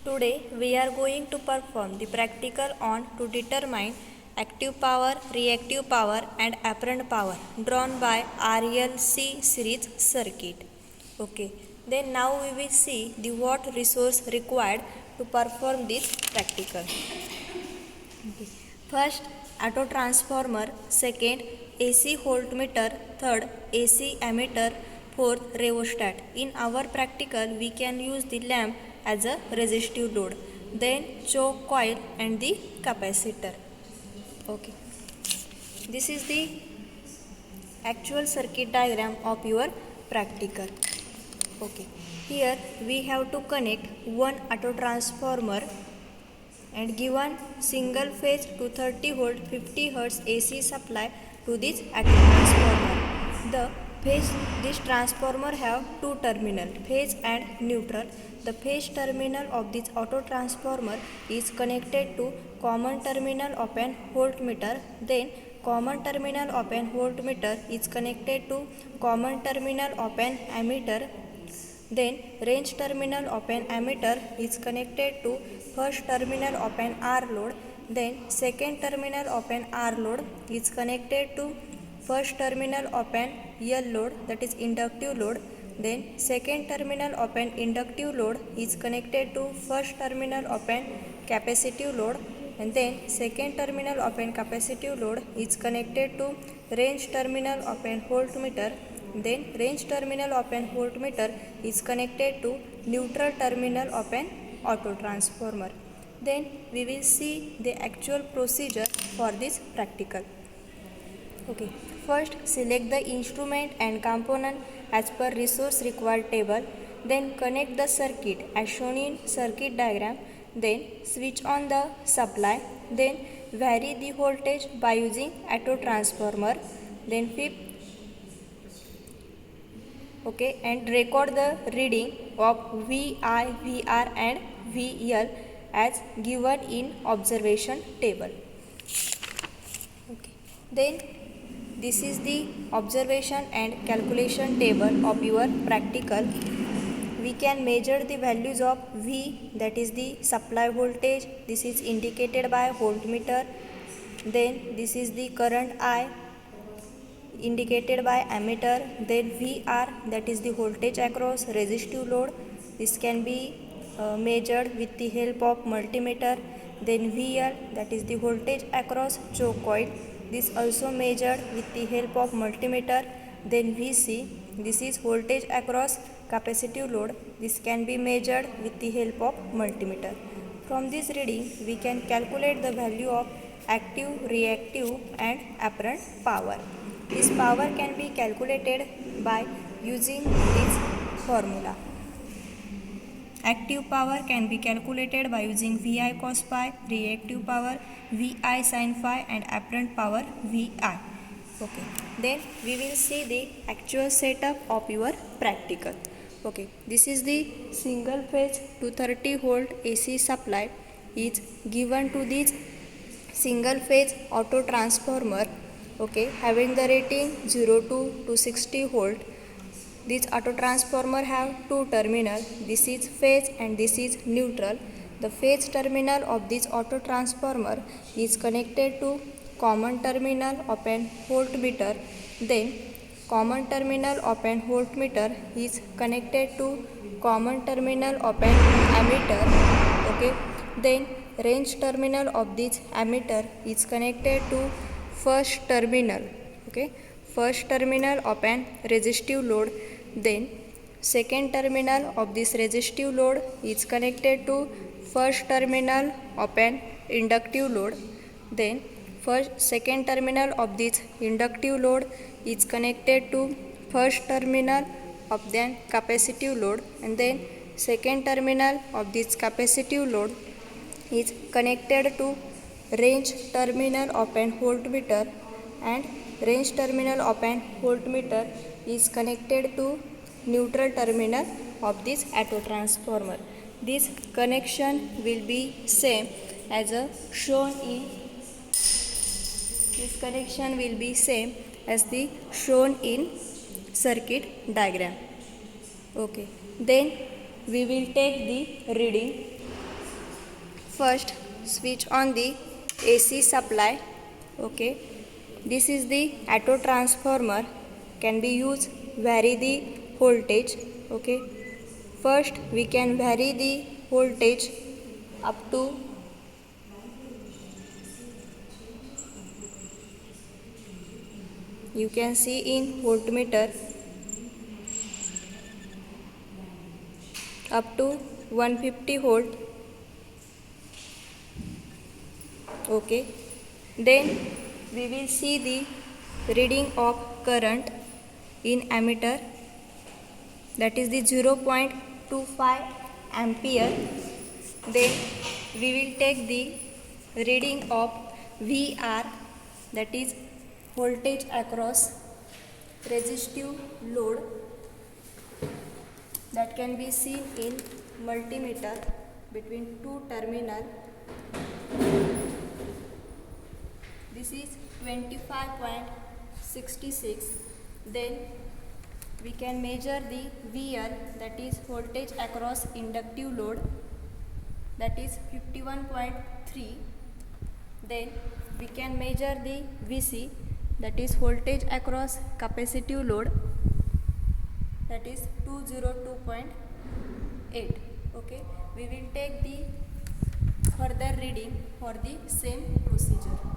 Today we are going to perform the practical on to determine active power, reactive power and apparent power drawn by RLC series circuit. Okay, then now we will see the what resource required to perform this practical. Okay. First, auto transformer. Second, AC voltmeter. Third, AC ammeter. Fourth, rheostat. In our practical, we can use the lamp as a resistive load. Then choke coil and the capacitor. Okay. This is the actual circuit diagram of your practical. Okay. Here we have to connect one auto transformer and given single phase 230 volt 50 Hz AC supply to this auto transformer. The phase this transformer have two terminal, phase and neutral. The phase terminal of this auto transformer is connected to common terminal of an voltmeter. Then common terminal of an voltmeter is connected to common terminal of an ammeter. Then range terminal of an ammeter is connected to first terminal of an R load. Then second terminal of an R load is connected to first terminal of an L load, that is inductive load. Then second terminal of an inductive load is connected to first terminal of an capacitive load. And then second terminal of an capacitive load is connected to range terminal of an voltmeter. Then range terminal of an voltmeter is connected to neutral terminal of an auto transformer. Then we will see the actual procedure for this practical. Okay. First, select the instrument and component as per resource required table. Then connect the circuit as shown in circuit diagram. Then switch on the supply. Then vary the voltage by using auto transformer. Then fifth, okay, and record the reading of VI, VR and VL as given in observation table. Okay. Then this is the observation and calculation table of your practical. We can measure the values of V, that is the supply voltage. This is indicated by voltmeter. Then this is the current I, indicated by ammeter. Then VR, that is the voltage across resistive load. This can be measured with the help of multimeter. Then VL, that is the voltage across choke coil. This also measured with the help of multimeter. Then VC, this is voltage across capacitive load. This can be measured with the help of multimeter. From this reading, we can calculate the value of active, reactive and apparent power. This power can be calculated by using this formula. Active power can be calculated by using VI cos phi, reactive power VI sin phi and apparent power VI. Okay. Then we will see the actual setup of your practical. Okay. This is the single phase 230 volt AC supply is given to this single phase auto transformer. Okay, having the rating 0 to 260 volt. This auto transformer have two terminals. This is phase and this is neutral. The phase terminal of this auto transformer is connected to common terminal of an voltmeter. Then common terminal of an voltmeter is connected to common terminal of an ammeter. Okay. Then range terminal of this ammeter is connected to first terminal, okay, first terminal of an resistive load. Then second terminal of this resistive load is connected to first terminal of an inductive load. Then second terminal of this inductive load is connected to first terminal of the capacitive load. And then second terminal of this capacitive load is connected to range terminal of an voltmeter, and range terminal of an voltmeter is connected to neutral terminal of this auto transformer. This connection will be same as shown in shown in circuit diagram. Okay. Then we will take the reading First, switch on the AC supply. Okay, this is the auto transformer, can be used vary the voltage. Okay, first we can vary the voltage up to you can see in voltmeter up to 150 volt. Okay, then we will see the reading of current in ammeter, that is the 0.25 ampere. Then we will take the reading of VR, that is voltage across resistive load, that can be seen in multimeter between two terminal. This is 25.66. Then we can measure the VL, that is voltage across inductive load, that is 51.3. Then we can measure the VC, that is voltage across capacitive load, that is 202.8. Okay, we will take the further reading for the same procedure.